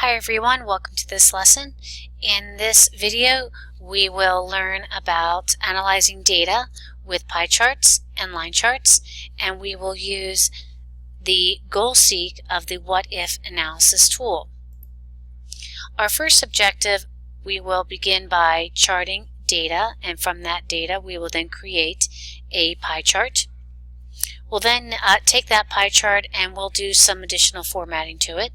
Hi everyone, welcome to this lesson. In this video we will learn about analyzing data with pie charts and line charts, and we will use the goal seek of the what if analysis tool. Our first objective, we will begin by charting data, and from that data we will then create a pie chart. We'll then take that pie chart and we'll do some additional formatting to it.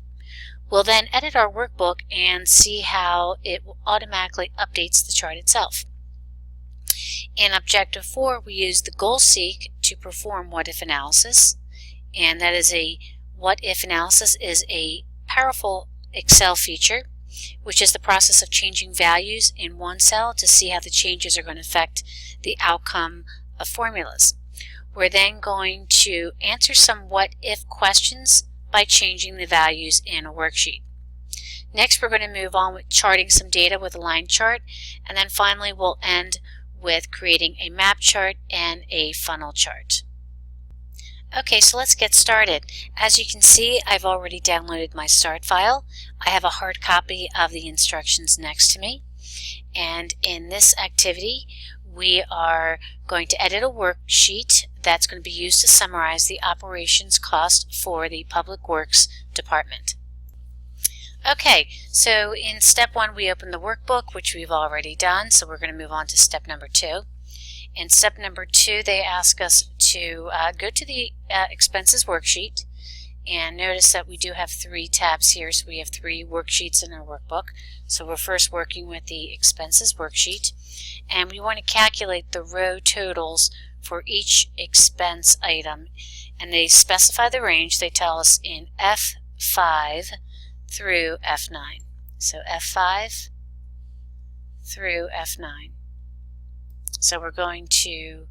We'll then edit our workbook and see how it automatically updates the chart itself. In Objective 4, we use the goal seek to perform what-if analysis, and that is a what-if analysis is a powerful Excel feature, which is the process of changing values in one cell to see how the changes are going to affect the outcome of formulas. We're then going to answer some what-if questions by changing the values in a worksheet. Next, we're going to move on with charting some data with a line chart, and then finally we'll end with creating a map chart and a funnel chart. Okay, so let's get started. As you can see, I've already downloaded my start file. I have a hard copy of the instructions next to me, and in this activity we are going to edit a worksheet that's going to be used to summarize the operations cost for the Public Works Department. Okay, so in step 1 we open the workbook, which we've already done, so we're going to move on to step number 2. In step number 2 they ask us to go to the expenses worksheet, and notice that we do have 3 tabs here, so we have 3 worksheets in our workbook. So we're first working with the expenses worksheet, and we want to calculate the row totals for each expense item, and they specify the range. They tell us in F5 through F9. So F5 through F9. So we're going to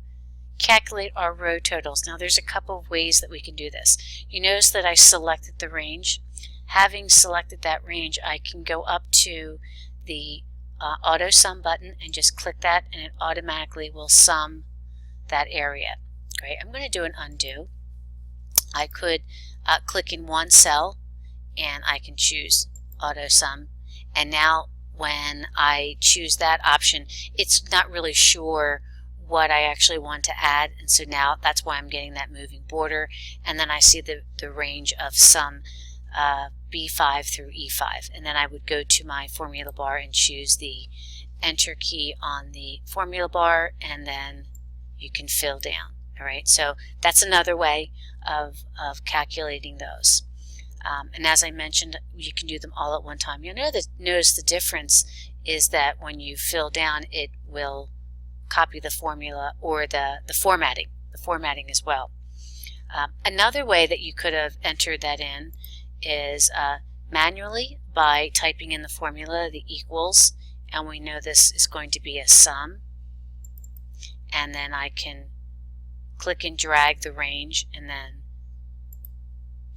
calculate our row totals. Now there's a couple of ways that we can do this. You notice that I selected the range. Having selected that range, I can go up to the auto sum button and just click that, and it automatically will sum that area. Great. I'm going to do an undo. I could click in one cell and I can choose auto sum, and now when I choose that option it's not really sure what I actually want to add, and so now that's why I'm getting that moving border, and then I see the range of sum B5 through E5, and then I would go to my formula bar and choose the enter key on the formula bar, and then you can fill down. Alright, so that's another way of calculating those. And as I mentioned, you can do them all at one time. You'll notice the difference is that when you fill down, it will copy the formula or the formatting as well. Another way that you could have entered that in is manually by typing in the formula, the equals, and we know this is going to be a sum, and then I can click and drag the range and then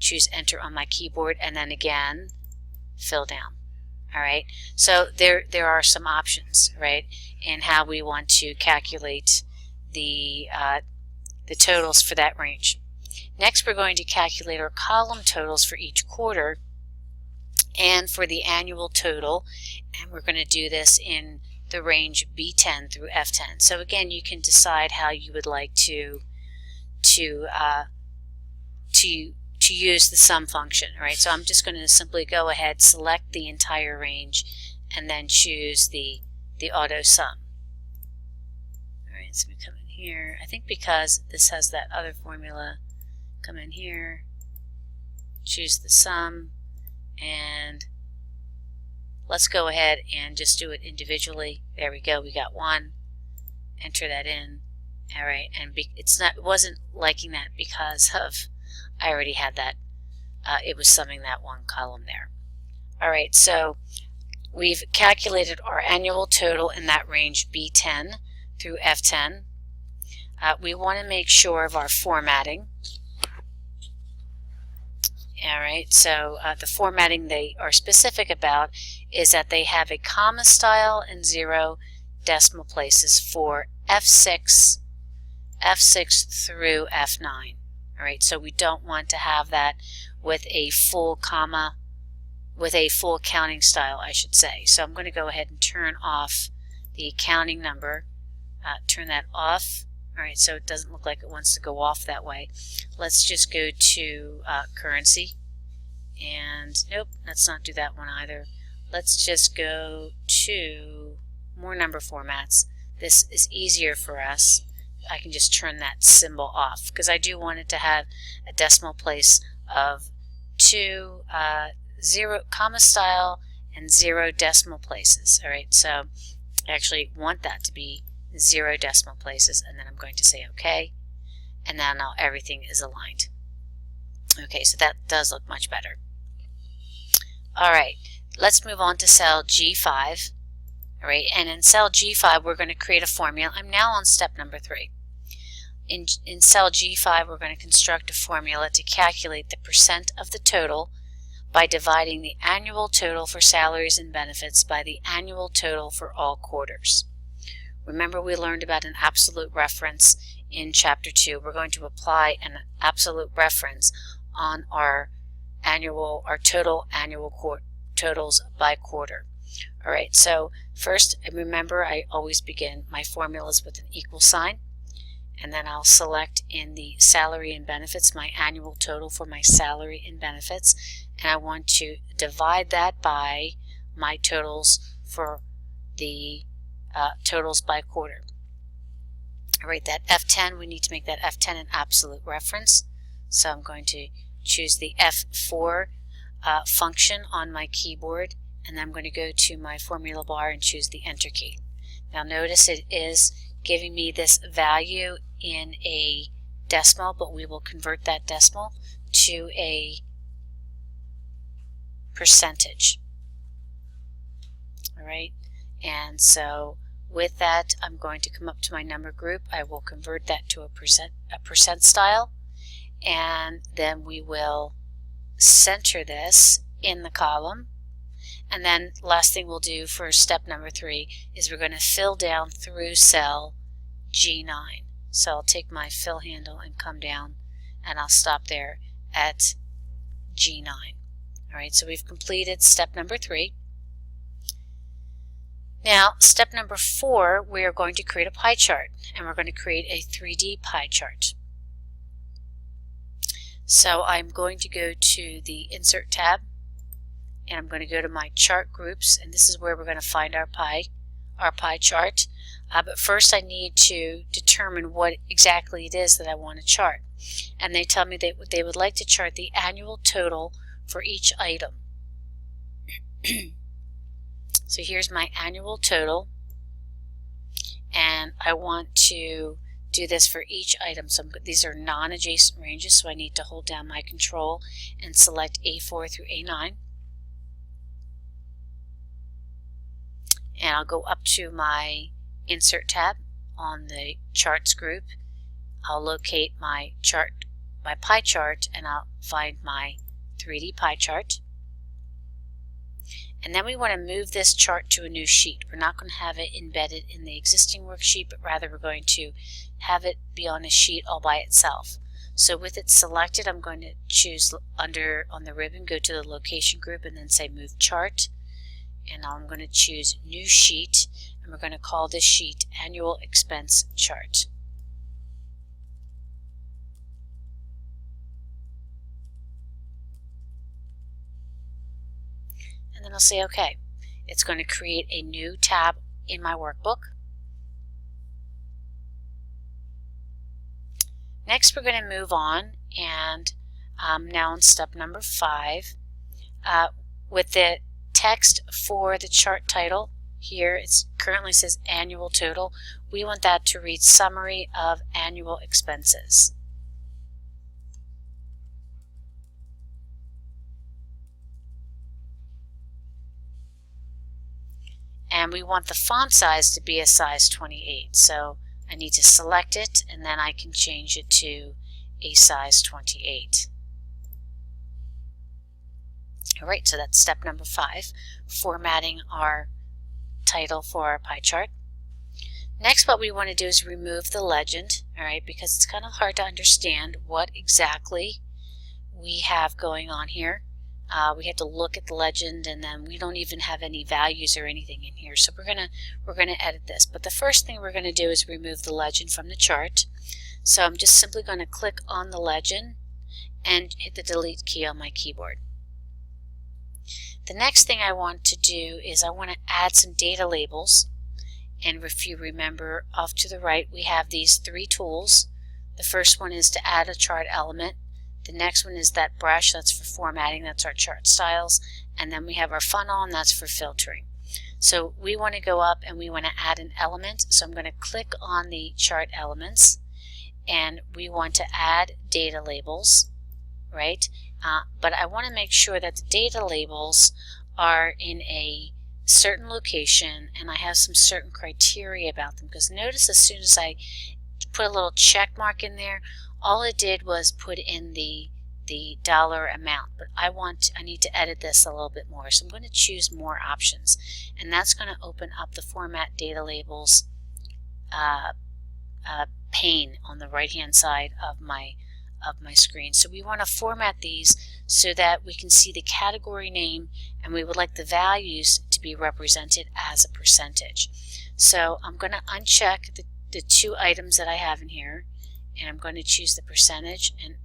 choose enter on my keyboard, and then again fill down. Alright, so there are some options, right, in how we want to calculate the totals for that range. Next we're going to calculate our column totals for each quarter and for the annual total, and we're going to do this in the range B10 through F10. So again, you can decide how you would like to use the sum function. Right? So I'm just going to simply go ahead, select the entire range, and then choose the auto sum. Alright, so we come in here. I think because this has that other formula, come in here, choose the sum, and let's go ahead and just do it individually. There we go, we got one. Enter that in. Alright, and it wasn't liking that because of I already had that. It was summing that one column there. Alright, so we've calculated our annual total in that range B10 through F10. We want to make sure of our formatting. Alright, so the formatting they are specific about is that they have a comma style and 0 decimal places for F6 through F9. Alright, so we don't want to have that with a full comma with a full accounting style, I should say. So I'm going to go ahead and turn off the accounting number, turn that off. All right, so it doesn't look like it wants to go off that way. Let's just go to currency, and nope, let's not do that one either. Let's just go to more number formats. This is easier for us. I can just turn that symbol off because I do want it to have a decimal place of 2, 0 comma style, and 0 decimal places. All right, so I actually want that to be 0 decimal places, and then I'm going to say OK, and then now everything is aligned. Okay, so that does look much better. All right, let's move on to cell G5. All right, and in cell G5 we're going to create a formula. I'm now on step number 3. In cell G5 we're going to construct a formula to calculate the percent of the total by dividing the annual total for salaries and benefits by the annual total for all quarters. Remember, we learned about an absolute reference in Chapter 2. We're going to apply an absolute reference on our total annual totals by quarter. All right, so first, remember, I always begin my formulas with an equal sign, and then I'll select in the salary and benefits my annual total for my salary and benefits, and I want to divide that by my totals for the totals by quarter. All right, that F10, we need to make that F10 an absolute reference, so I'm going to choose the F4 function on my keyboard, and then I'm going to go to my formula bar and choose the Enter key. Now notice it is giving me this value in a decimal, but we will convert that decimal to a percentage. All right, and so with that, I'm going to come up to my number group. I will convert that to a percent style, and then we will center this in the column. And then last thing we'll do for step number 3 is we're going to fill down through cell G9. So I'll take my fill handle and come down, and I'll stop there at G9. All right, so we've completed step number 3. Now, step number 4, we are going to create a pie chart, and we're going to create a 3D pie chart. So I'm going to go to the Insert tab, and I'm going to go to my chart groups, and this is where we're going to find our pie chart. But first I need to determine what exactly it is that I want to chart. And they tell me that they would like to chart the annual total for each item. So here's my annual total, and I want to do this for each item. So these are non-adjacent ranges, so I need to hold down my control and select A4 through A9. And I'll go up to my Insert tab on the Charts group. I'll locate my pie chart, and I'll find my 3D pie chart. And then we want to move this chart to a new sheet. We're not going to have it embedded in the existing worksheet, but rather we're going to have it be on a sheet all by itself. So with it selected, I'm going to choose on the ribbon, go to the Location group, and then say Move Chart. And now I'm going to choose New Sheet, and we're going to call this sheet Annual Expense Chart. And then I'll say OK. It's going to create a new tab in my workbook. Next, we're going to move on, and now in step number 5, with the text for the chart title here, it currently says Annual Total. We want that to read Summary of Annual Expenses. And we want the font size to be a size 28. So I need to select it, and then I can change it to a size 28. All right, so that's step number 5, formatting our title for our pie chart. Next, what we want to do is remove the legend, all right, because it's kind of hard to understand what exactly we have going on here. we have to look at the legend, and then we don't even have any values or anything in here. So we're gonna edit this. But the first thing we're gonna do is remove the legend from the chart. So I'm just simply going to click on the legend and hit the delete key on my keyboard. The next thing I want to do is I want to add some data labels. And if you remember, off to the right we have these three tools. The first one is to add a chart element. The next one is that brush, that's for formatting, that's our chart styles. And then we have our funnel, and that's for filtering. So we want to go up and we want to add an element. So I'm going to click on the chart elements, and we want to add data labels, right? But I want to make sure that the data labels are in a certain location, and I have some certain criteria about them, because notice as soon as I put a little check mark in there, all it did was put in the dollar amount. But I need to edit this a little bit more, so I'm going to choose more options, and that's going to open up the format data labels pane on the right hand side of my screen. So we want to format these so that we can see the category name, and we would like the values to be represented as a percentage. So I'm going to uncheck the two items that I have in here, and I'm going to choose the percentage and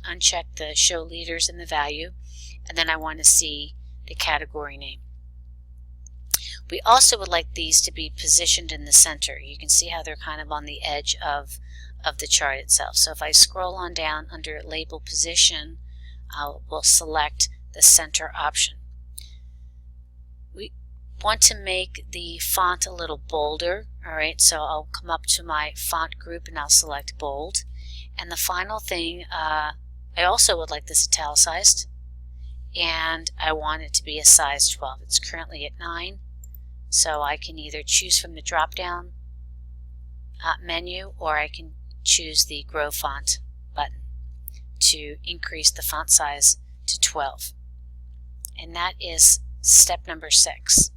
uncheck the show leaders and the value, and then I want to see the category name. We also would like these to be positioned in the center. You can see how they're kind of on the edge of the chart itself. So if I scroll on down under label position, we'll select the center option. We want to make the font a little bolder. Alright, so I'll come up to my font group and I'll select bold. And the final thing, I also would like this italicized, and I want it to be a size 12. It's currently at 9. So I can either choose from the drop-down menu, or I can choose the Grow Font button to increase the font size to 12. And that is step number 6.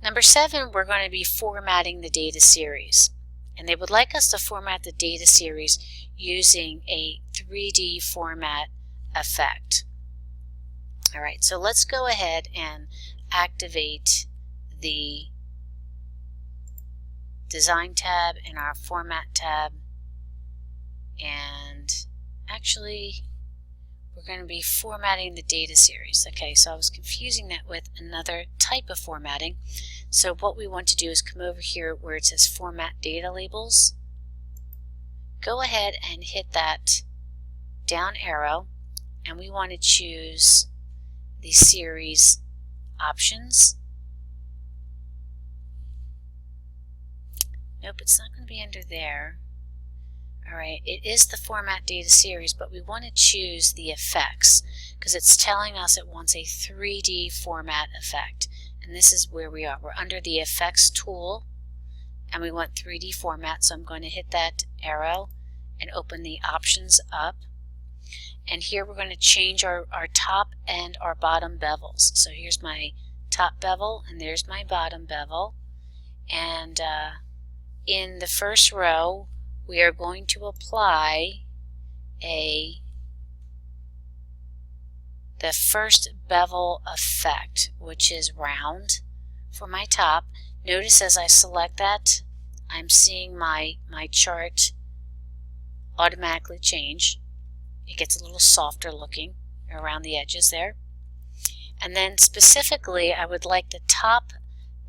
Number 7, we're going to be formatting the data series. And they would like us to format the data series using a 3D format effect. Alright, so let's go ahead and activate the Design tab and our Format tab, and actually we're going to be formatting the data series. Okay, so I was confusing that with another type of formatting. So what we want to do is come over here where it says Format Data Labels. Go ahead and hit that down arrow, and we want to choose the series options. Nope, it's not going to be under there. Alright, it is the format data series, but we want to choose the effects because it's telling us it wants a 3D format effect. And this is where we are. We're under the effects tool, and we want 3D format, so I'm going to hit that arrow and open the options up. And here we're going to change our top and our bottom bevels. So here's my top bevel and there's my bottom bevel. And in the first row we are going to apply the first bevel effect, which is round for my top. Notice as I select that, I'm seeing my chart automatically change. It gets a little softer looking around the edges there. And then specifically, I would like the top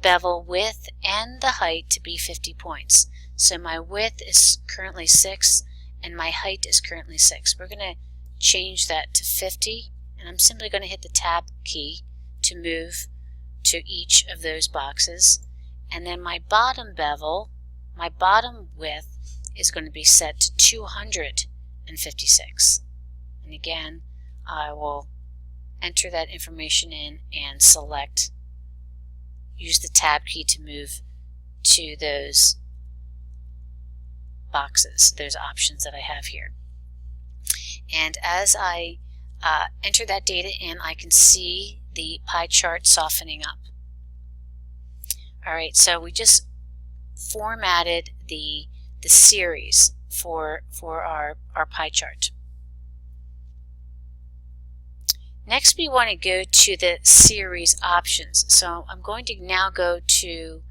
bevel width and the height to be 50 points. So my width is currently 6 and my height is currently 6. We're going to change that to 50, and I'm simply going to hit the tab key to move to each of those boxes. And then my bottom bevel, my bottom width is going to be set to 256. And again, I will enter that information in and select, use the tab key to move to those boxes, those options that I have here. And as I enter that data in, I can see the pie chart softening up. Alright, so we just formatted the series for our pie chart. Next, we want to go to the series options. So I'm going to now go to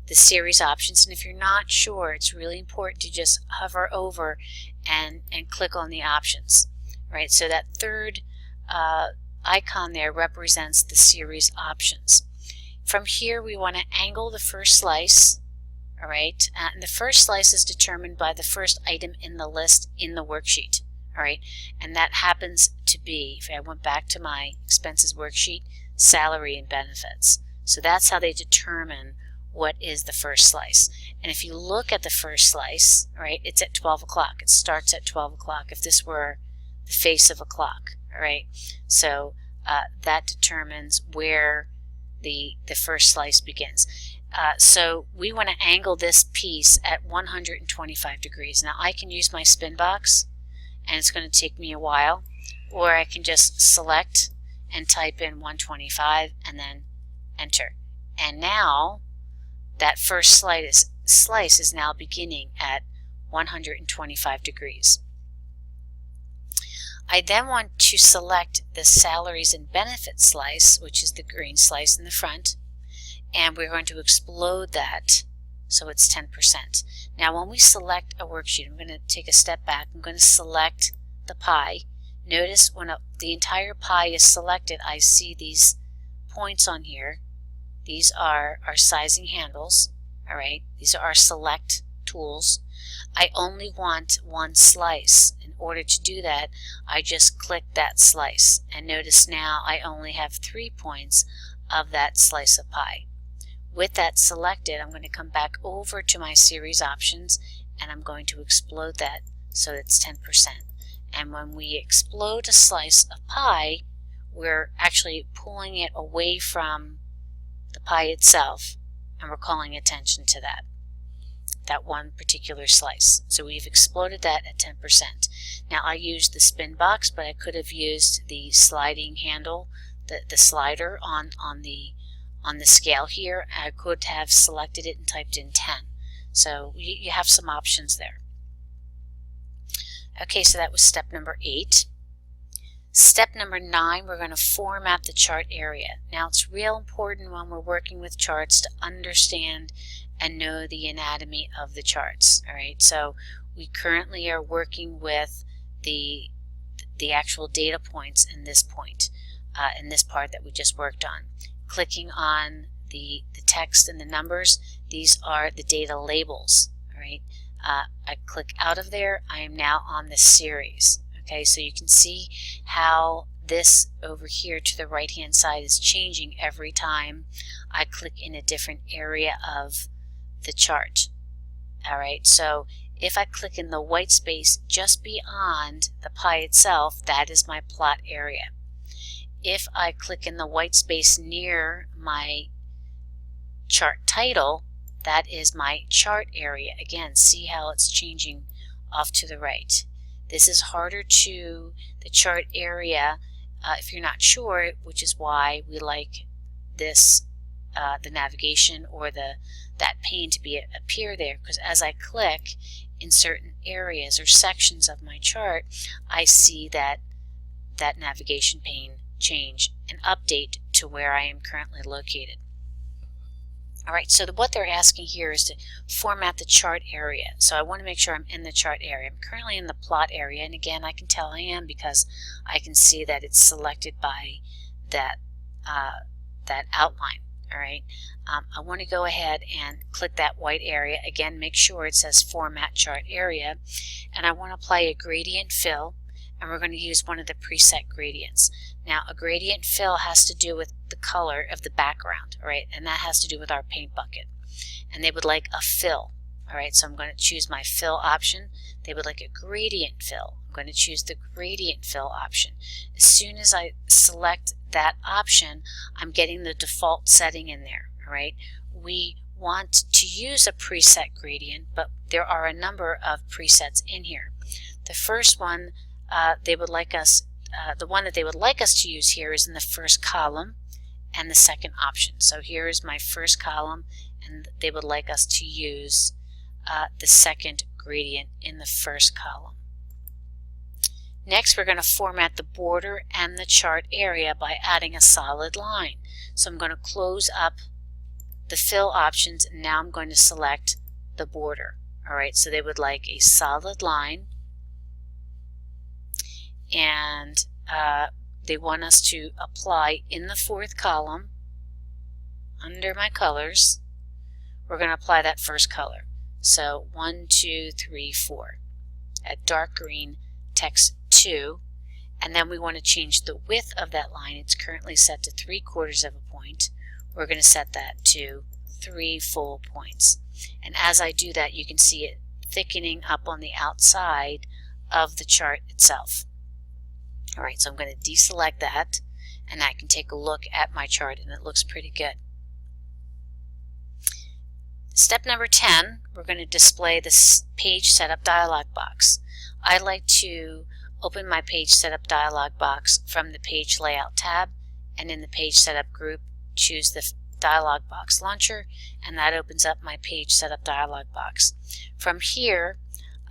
the series options, and if you're not sure, it's really important to just hover over and click on the options. Right, so that third icon there represents the series options. From here, we want to angle the first slice. All right, and the first slice is determined by the first item in the list in the worksheet. All right, and that happens to be, if I went back to my expenses worksheet, salary and benefits. So that's how they determine what is the first slice. And if you look at the first slice, all right, it's at 12 o'clock. It starts at 12 o'clock if this were the face of a clock. All right, so that determines where the first slice begins. So we want to angle this piece at 125 degrees. Now I can use my spin box, and it's going to take me a while, or I can just select and type in 125 and then enter. And now that first slice is now beginning at 125 degrees. I then want to select the salaries and benefits slice, which is the green slice in the front, and we're going to explode that so it's 10%. Now when we select a worksheet, I'm going to take a step back. I'm going to select the pie. Notice when the entire pie is selected, I see these points on here. These are our sizing handles. All right, these are our select tools. I only want one slice. In order to do that, I just click that slice, and notice now I only have 3 points of that slice of pie. With that selected, I'm going to come back over to my series options, and I'm going to explode that so it's 10%. And when we explode a slice of pie, we're actually pulling it away from the pie itself, and we're calling attention to that one particular slice. So we've exploded that at 10%. Now I used the spin box, but I could have used the sliding handle, the slider on the scale here. I could have selected it and typed in 10. So you have some options there. Okay, so that was step number 8. Step number 9, we're going to format the chart area. Now it's real important when we're working with charts to understand and know the anatomy of the charts. All right, so we currently are working with the actual data points in this point, in this part that we just worked on. Clicking on the text and the numbers, these are the data labels. All right, I click out of there. I am now on the series. Okay, so you can see how this over here to the right hand side is changing every time I click in a different area of the chart. All right, so if I click in the white space just beyond the pie itself, that is my plot area. If I click in the white space near my chart title, that is my chart area. Again, see how it's changing off to the right. This is harder to the chart area if you're not sure, which is why we like this, the navigation or that pane to appear there, because as I click in certain areas or sections of my chart, I see that navigation pane change and update to where I am currently located. All right, so what they're asking here is to format the chart area. So I want to make sure I'm in the chart area. I'm currently in the plot area, and again, I can tell I am because I can see that it's selected by that outline. All right, I want to go ahead and click that white area. Again, make sure it says Format Chart Area, and I want to apply a gradient fill, and we're going to use one of the preset gradients. Now, a gradient fill has to do with the color of the background, all right, and that has to do with our paint bucket. And they would like a fill, all right, so I'm going to choose my fill option. They would like a gradient fill. I'm going to choose the gradient fill option. As soon as I select that option, I'm getting the default setting in there, all right. We want to use a preset gradient, but there are a number of presets in here. The first one, they would like us the one that they would like us to use here is in the first column and the second option. So here is my first column, and they would like us to use the second gradient in the first column. Next, we're going to format the border and the chart area by adding a solid line. So I'm going to close up the fill options, and now I'm going to select the border. All right, so they would like a solid line, and they want us to apply in the fourth column under my colors. We're going to apply that first color. So 1, 2, 3, 4. At dark green, text 2, and then we want to change the width of that line. It's currently set to 3/4 of a point. We're going to set that to 3 full points. And as I do that, you can see it thickening up on the outside of the chart itself. All right, so I'm going to deselect that, and I can take a look at my chart, and it looks pretty good. Step number 10, we're going to display this page setup dialog box. I like to open my page setup dialog box from the page layout tab, and in the page setup group, choose the dialog box launcher, and that opens up my page setup dialog box. From here,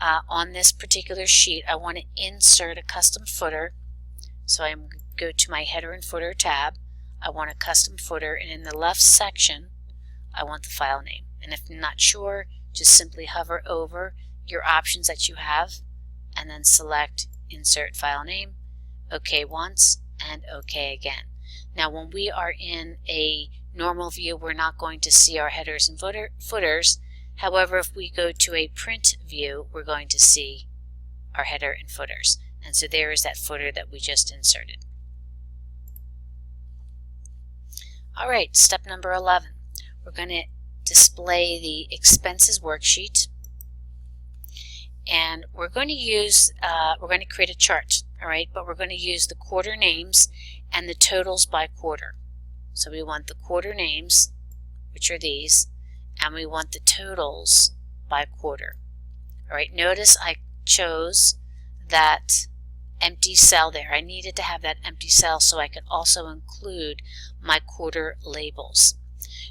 on this particular sheet, I want to insert a custom footer. So I'm going to go to my header and footer tab. I want a custom footer, and in the left section, I want the file name. And if you're not sure, just simply hover over your options that you have, and then select Insert File Name, OK once, and OK again. Now when we are in a normal view, we're not going to see our headers and footers. However, if we go to a print view, we're going to see our header and footers. And so there is that footer that we just inserted. All right, step number 11. We're going to display the expenses worksheet, and we're going to create a chart. All right, but we're going to use the quarter names and the totals by quarter. So we want the quarter names, which are these, and we want the totals by quarter. All right, notice I chose that empty cell there. I needed to have that empty cell so I could also include my quarter labels.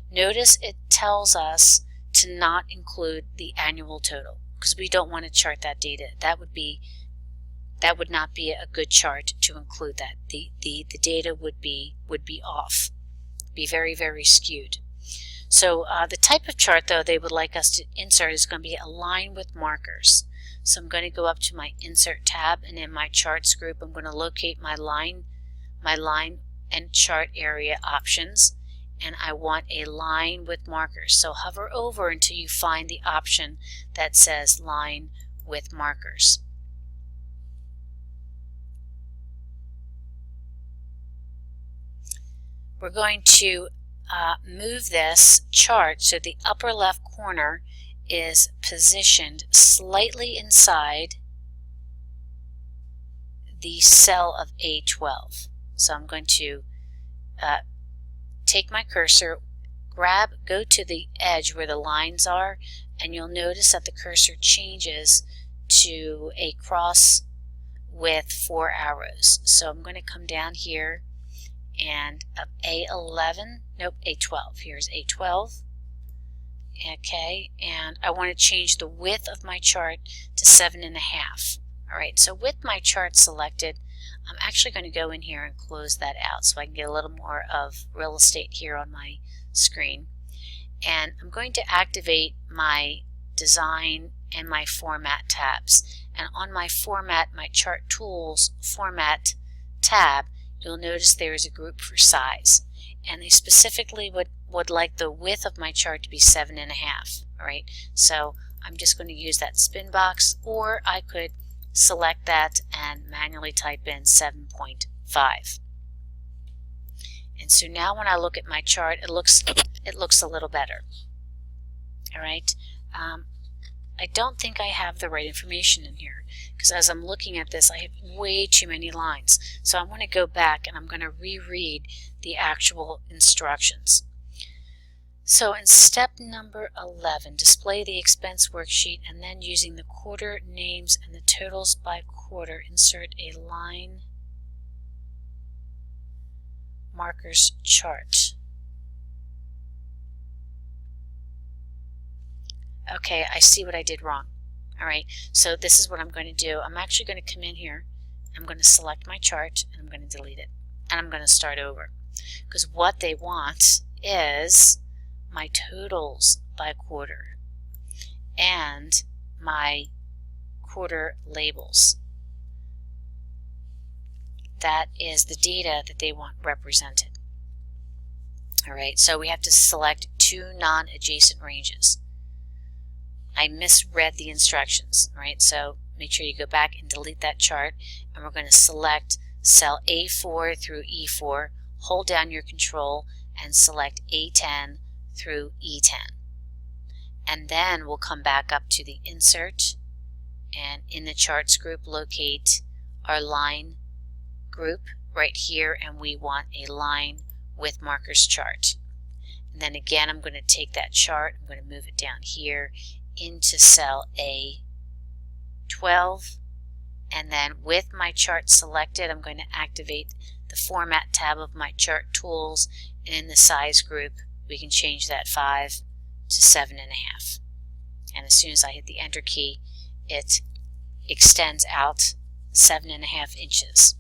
Notice it tells us to not include the annual total because we don't want to chart that data. That would not be a good chart to include that. The data would be off, be very, very skewed. So the type of chart though they would like us to insert is going to be a line with markers. So I'm going to go up to my Insert tab, and in my Charts group I'm going to locate my line and chart area options, and I want a line with markers. So hover over until you find the option that says Line with Markers. We're going to move this chart so the upper left corner is positioned slightly inside the cell of A12. So I'm going to take my cursor, go to the edge where the lines are, and you'll notice that the cursor changes to a cross with 4 arrows. So I'm going to come down here and A12, here's A12. Okay, and I want to change the width of my chart to 7.5. All right, so with my chart selected, I'm actually going to go in here and close that out so I can get a little more of real estate here on my screen. And I'm going to activate my Design and my Format tabs. And on my Format, my Chart Tools Format tab, you'll notice there is a group for size. And they specifically would like the width of my chart to be 7.5. All right, so I'm just going to use that spin box, or I could select that and manually type in 7.5. And so now when I look at my chart, it looks a little better. All right, I don't think I have the right information in here because as I'm looking at this, I have way too many lines. So I'm going to go back and I'm going to reread the actual instructions. So in step number 11, display the expense worksheet, and then using the quarter names and the totals by quarter, insert a line markers chart. Okay, I see what I did wrong. All right, so this is what I'm going to do. I'm actually going to come in here I'm going to select my chart and I'm going to delete it. And I'm going to start over. Because what they want is my totals by quarter and my quarter labels. That is the data that they want represented. Alright, so we have to select two non-adjacent ranges. I misread the instructions, right? So make sure you go back and delete that chart, and we're going to select cell A4 through E4, hold down your control, and select A10 through E10. And then we'll come back up to the insert, and in the charts group locate our line group right here, and we want a line with markers chart. And then again, I'm going to take that chart, I'm going to move it down here into cell A12, and then with my chart selected, I'm going to activate the Format tab of my chart tools, and in the size group we can change that 5 to 7.5. And as soon as I hit the Enter key, it extends out 7.5 inches.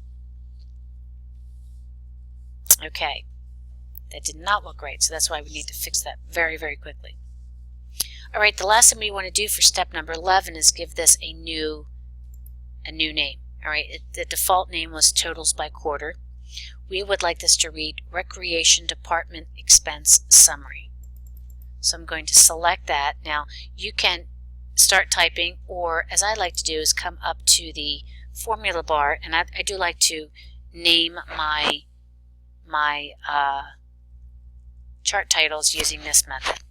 Okay, that did not look right, so that's why we need to fix that very, very quickly. Alright, the last thing we want to do for step number 11 is give this a new name. Alright, the default name was Totals by Quarter. We would like this to read Recreation Department Expense Summary. So I'm going to select that. Now, you can start typing, or as I like to do is come up to the formula bar, and I do like to name my chart titles using this method.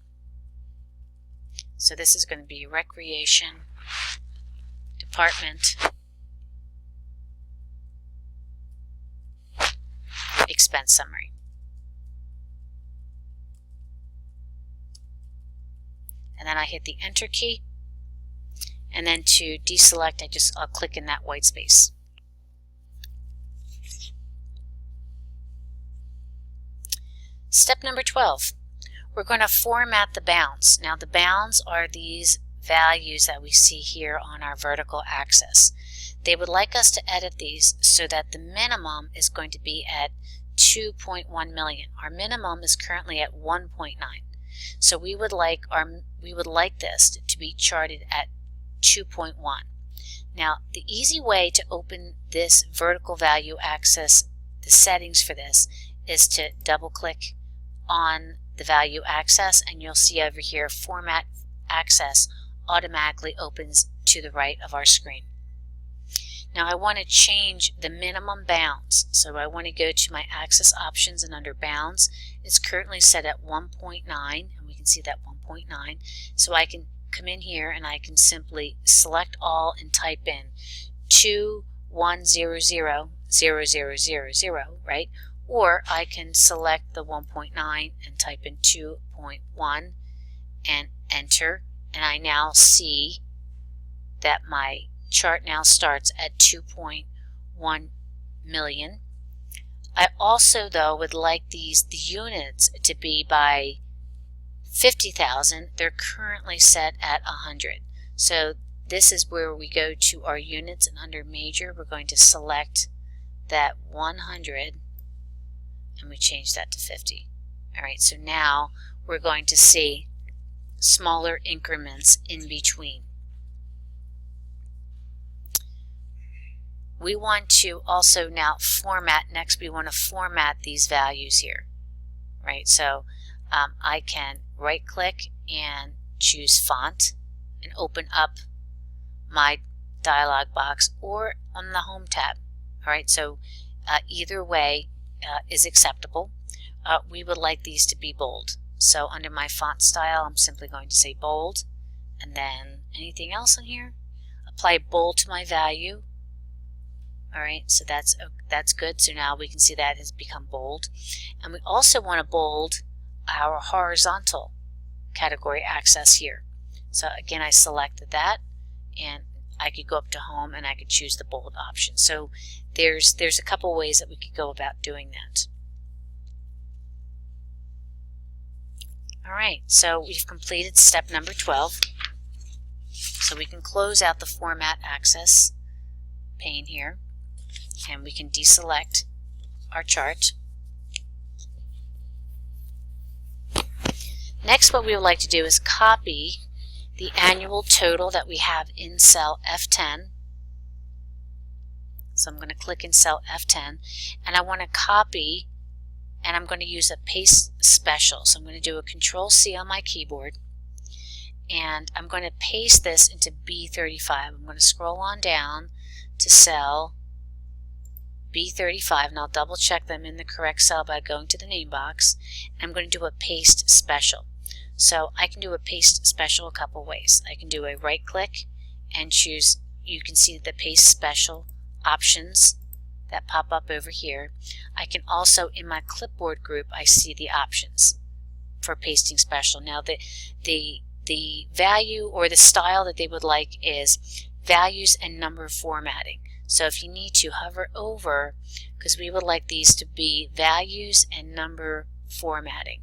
So this is going to be Recreation Department Expense Summary. And then I hit the Enter key, and then to deselect I'll click in that white space. Step number 12, we're going to format the bounds. Now the bounds are these values that we see here on our vertical axis. They would like us to edit these so that the minimum is going to be at 2.1 million. Our minimum is currently at 1.9. So we would like this to be charted at 2.1. Now the easy way to open this vertical value axis, the settings for this, is to double click on the value axis, and you'll see over here Format Axis automatically opens to the right of our screen. Now I want to change the minimum bounds, so I want to go to my axis options, and under bounds it's currently set at 1.9, and we can see that 1.9. So I can come in here and I can simply select all and type in 21000000, right? Or I can select the 1.9 and type in 2.1 and enter, and I now see that my chart now starts at 2.1 million. I also, though, would like the units to be by 50,000. They're currently set at 100. So this is where we go to our units, and under Major we're going to select that 100, and we change that to 50. Alright, so now we're going to see smaller increments in between. We want to also now format, next we want to format these values here. Right, so I can right click and choose Font and open up my dialog box, or on the Home tab. Alright, so either way is acceptable. We would like these to be bold. So under my font style, I'm simply going to say bold, and then anything else in here? Apply bold to my value. Alright, so that's good. So now we can see that has become bold. And we also want to bold our horizontal category access here. So again, I selected that, and I could go up to Home and I could choose the bold option. So there's a couple ways that we could go about doing that. Alright, so we've completed step number 12. So we can close out the Format Access pane here. and we can deselect our chart. Next, what we would like to do is copy the annual total that we have in cell F10. So I'm going to click in cell F10, and I want to copy, and I'm going to use a paste special. So I'm going to do a Control-C on my keyboard, and I'm going to paste this into B35. I'm going to scroll on down to cell B35, and I'll double check them in the correct cell by going to the name box. And I'm going to do a paste special. So I can do a paste special a couple ways. I can do a right click and choose, you can see the paste special options that pop up over here. I can also, in my clipboard group, I see the options for pasting special. Now the value or the style that they would like is values and number formatting. So if you need to, hover over, because we would like these to be values and number formatting.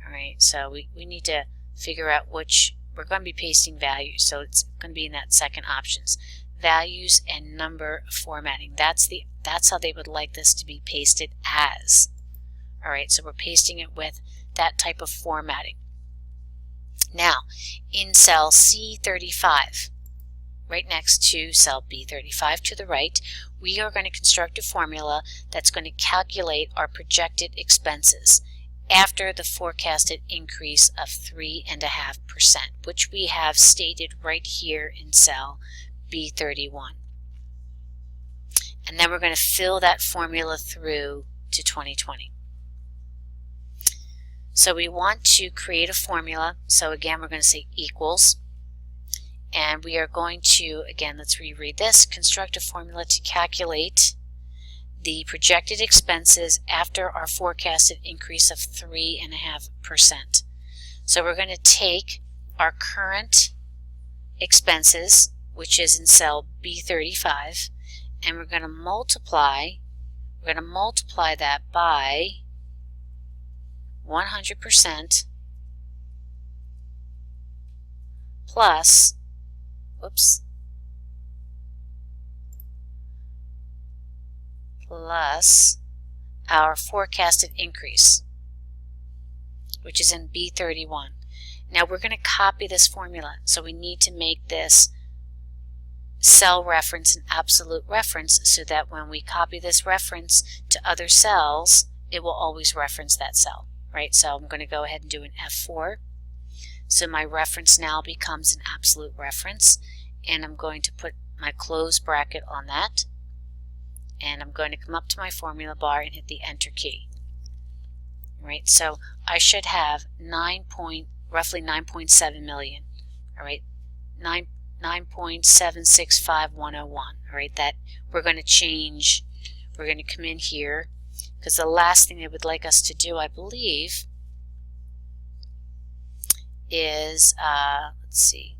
Alright, so we need to figure out which, we're going to be pasting values, so it's going to be in that second options. Values and number formatting. That's how they would like this to be pasted as. Alright, so we're pasting it with that type of formatting. Now, in cell C35, right next to cell B35 to the right, we are going to construct a formula that's going to calculate our projected expenses after the forecasted increase of 3.5%, which we have stated right here in cell B31. And then we're going to fill that formula through to 2020. So we want to create a formula. So again, we're going to say equals. And we are going to, again, let's reread this, construct a formula to calculate the projected expenses after our forecasted increase of 3.5%. So we're going to take our current expenses, which is in cell B35, and we're going to multiply that by 100% plus, plus our forecasted increase, which is in B31. Now we're going to copy this formula, so we need to make this cell reference an absolute reference so that when we copy this reference to other cells, it will always reference that cell, right? So I'm going to go ahead and do an F4. So my reference now becomes an absolute reference, and I'm going to put my close bracket on that, and I'm going to come up to my formula bar and hit the Enter key. Right, so I should have roughly 9.7 million. All right, 9.765101. All right, that we're going to change. We're going to come in here because the last thing they would like us to do, I believe, is let's see.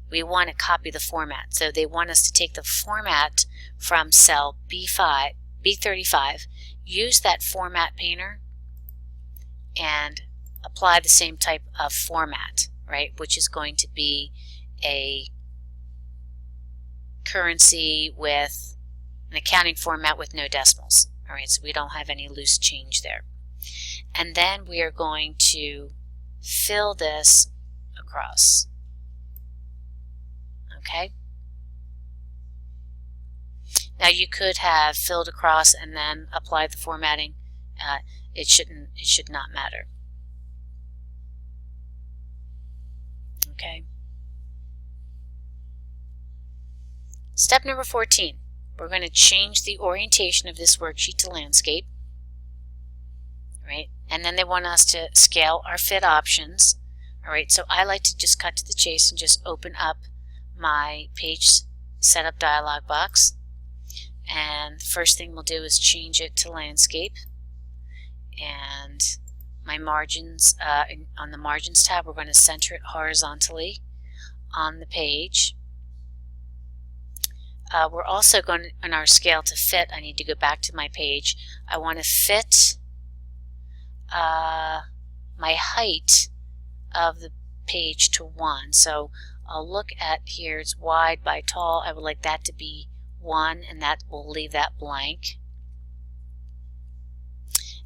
We want to copy the format. So they want us to take the format from cell B35, use that format painter, and apply the same type of format, right? Which is going to be a currency with an accounting format with no decimals. All right, so we don't have any loose change there. And then we are going to fill this across. Okay. Now you could have filled across and then applied the formatting. It should not matter. Okay. Step number 14. We're going to change the orientation of this worksheet to landscape. Right? And then they want us to scale our fit options. All right, so I like to just cut to the chase and just open up my page setup dialog box, and the first thing we'll do is change it to landscape, and my margins, on the margins tab, we're going to center it horizontally on the page. We're also going to, on our scale to fit, I need to go back to my page. I want to fit my height of the page to 1. So I'll look at here, it's wide by tall. I would like that to be 1, and that will leave that blank.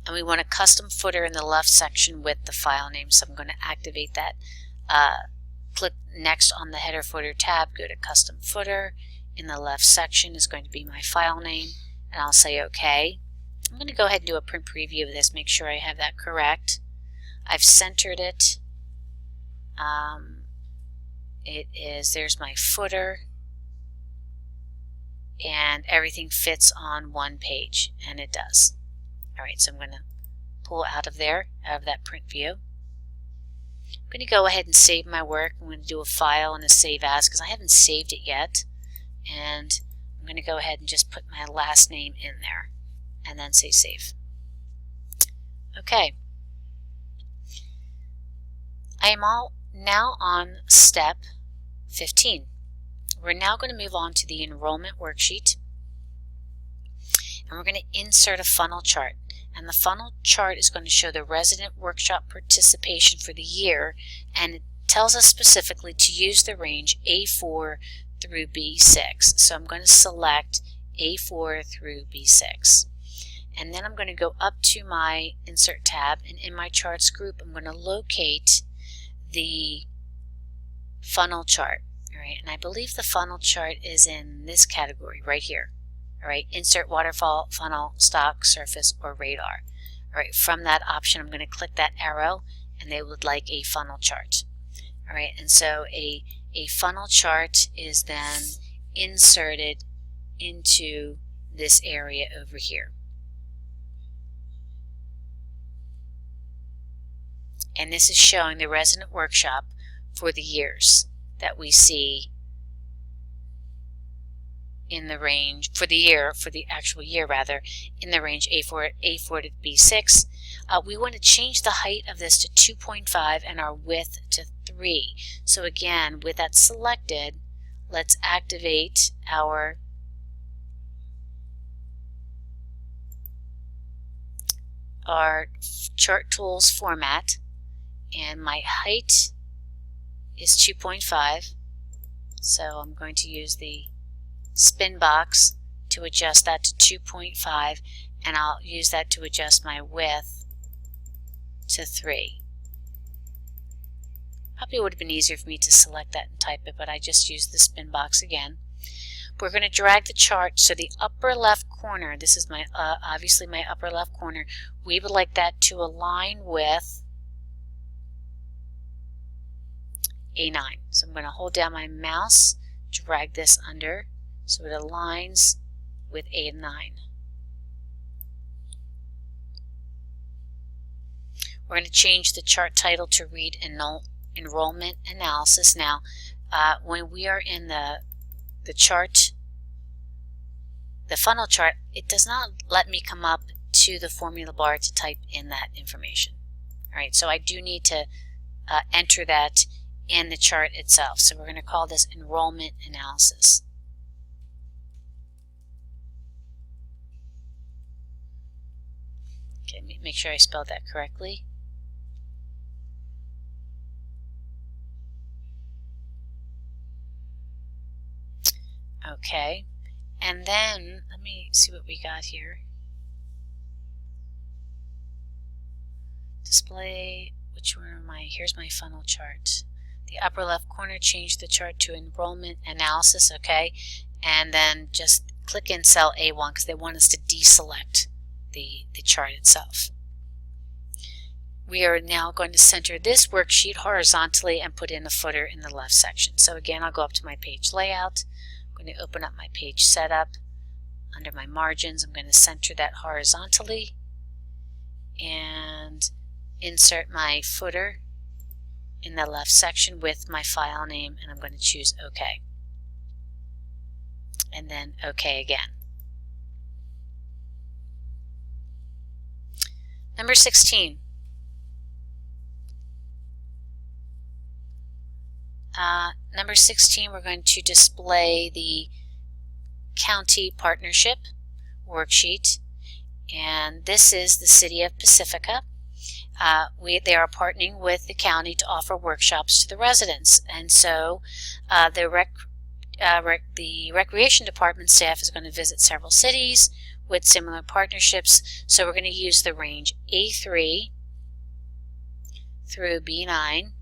And we want a custom footer in the left section with the file name, so I'm going to activate that. Click next on the header footer tab, go to custom footer. In the left section is going to be my file name, and I'll say OK. I'm going to go ahead and do a print preview of this, make sure I have that correct. I've centered it. There's my footer, and everything fits on one page, and it does. Alright, so I'm going to pull out of there, out of that print view. I'm going to go ahead and save my work. I'm going to do a file and a save as because I haven't saved it yet. And I'm going to go ahead and just put my last name in there and then say save. Okay. I am now on step 15. We're now going to move on to the enrollment worksheet, and we're going to insert a funnel chart. And the funnel chart is going to show the resident workshop participation for the year, and it tells us specifically to use the range A4 through B6. So I'm going to select A4 through B6. And then I'm going to go up to my Insert tab, and in my Charts group I'm going to locate the funnel chart. Alright, and I believe the funnel chart is in this category right here. Alright, Insert Waterfall, Funnel, Stock, Surface, or Radar. Alright, from that option I'm going to click that arrow, and they would like a funnel chart. Alright, and so a funnel chart is then inserted into this area over here. And this is showing the resident workshop for the years that we see in the range for the year, for the actual year rather, in the range A4 to B6. We want to change the height of this to 2.5 and our width to 3. So again, with that selected, let's activate our Chart Tools format, and my height is 2.5. So I'm going to use the spin box to adjust that to 2.5, and I'll use that to adjust my width to 3. Probably would have been easier for me to select that and type it, but I just used the spin box again. We're going to drag the chart so the upper left corner, this is my obviously my upper left corner, we would like that to align with A9. So I'm going to hold down my mouse, drag this under so it aligns with A9. We're going to change the chart title to read Enrollment Analysis. Now, when we are in the chart, the funnel chart, it does not let me come up to the formula bar to type in that information. Alright, so I do need to enter that in the chart itself. So we're going to call this Enrollment Analysis. Okay, make sure I spelled that correctly. Okay, and then let me see what we got here. Display, which one am I? Here's my funnel chart. The upper left corner, change the chart to Enrollment Analysis, okay, and then just click in cell A1 because they want us to deselect the chart itself. We are now going to center this worksheet horizontally and put in a footer in the left section. So again, I'll go up to my page layout. I'm going to open up my page setup. Under my margins, I'm going to center that horizontally and insert my footer in the left section with my file name, and I'm going to choose OK. And then OK again. Number 16. Number 16, we're going to display the County Partnership worksheet, and this is the City of Pacifica, they are partnering with the county to offer workshops to the residents, and so the recreation department staff is going to visit several cities with similar partnerships. So we're going to use the range A3 through B9,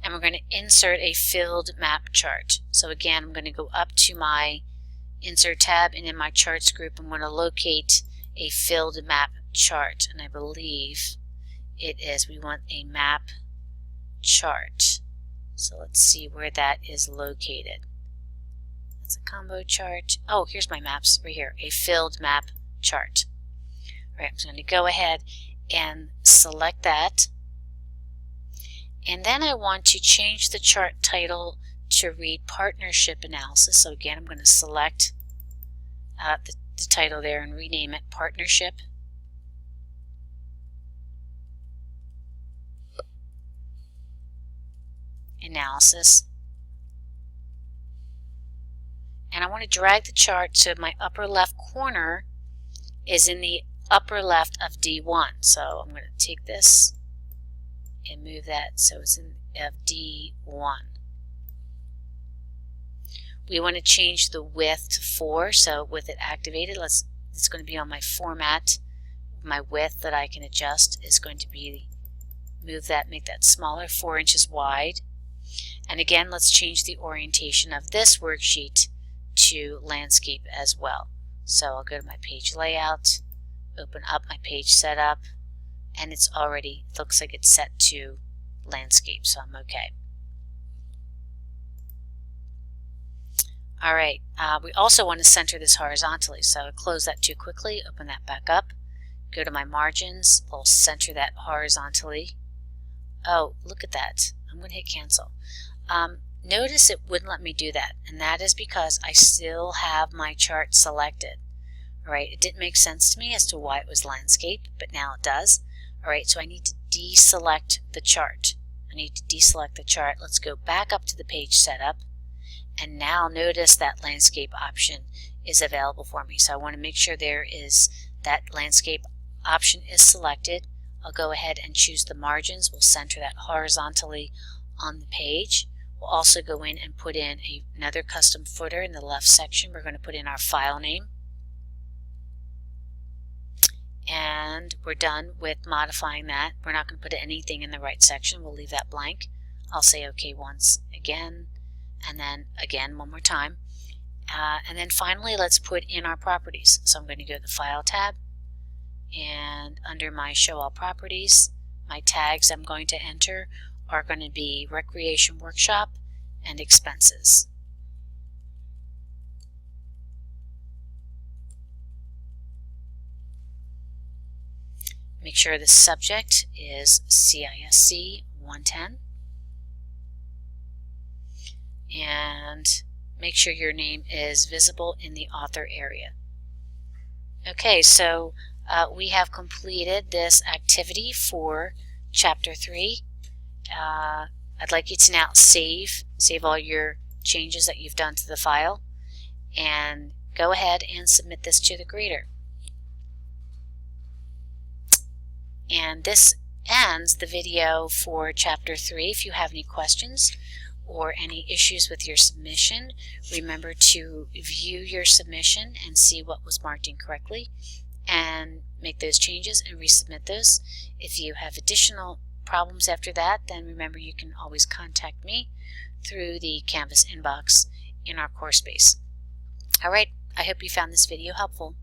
and we're going to insert a filled map chart. So again, I'm going to go up to my Insert tab, and in my Charts group I'm going to locate a filled map chart, and I believe it is, we want a map chart. So let's see where that is located. That's a combo chart. Oh, here's my maps right here, a filled map chart. All right, I'm going to go ahead and select that. And then I want to change the chart title to read Partnership Analysis. So again, I'm going to select the title there and rename it Partnership Analysis. And I want to drag the chart so my upper left corner is in the upper left of D1. So I'm going to take this and move that so it's in D1. We want to change the width to 4, so with it activated, it's going to be on my format. My width that I can adjust is going to be, move that, make that smaller, 4 inches wide. And again, let's change the orientation of this worksheet to landscape as well. So I'll go to my page layout, open up my page setup, and it's already, looks like it's set to landscape, so I'm okay. Alright, we also want to center this horizontally, so I'll close that too quickly, open that back up, go to my margins, I'll center that horizontally. Oh, look at that. I'm going to hit cancel. Notice it wouldn't let me do that, and that is because I still have my chart selected. Alright, it didn't make sense to me as to why it was landscape, but now it does. Alright, so I need to deselect the chart. I need to deselect the chart. Let's go back up to the page setup. And now notice that landscape option is available for me. So I want to make sure there is that landscape option is selected. I'll go ahead and choose the margins. We'll center that horizontally on the page. We'll also go in and put in another custom footer in the left section. We're going to put in our file name. And we're done with modifying that. We're not going to put anything in the right section. We'll leave that blank. I'll say OK once again, and then again one more time. And then finally, let's put in our properties. So I'm going to go to the File tab, and under my Show All Properties, my tags I'm going to enter are going to be Recreation Workshop and Expenses. Make sure the subject is CISC 110. And make sure your name is visible in the author area. Okay, so we have completed this activity for Chapter 3. I'd like you to now save all your changes that you've done to the file, and go ahead and submit this to the grader. And this ends the video for Chapter 3. If you have any questions or any issues with your submission, remember to view your submission and see what was marked incorrectly and make those changes and resubmit those. If you have additional problems after that, then remember you can always contact me through the Canvas inbox in our course space. Alright, I hope you found this video helpful.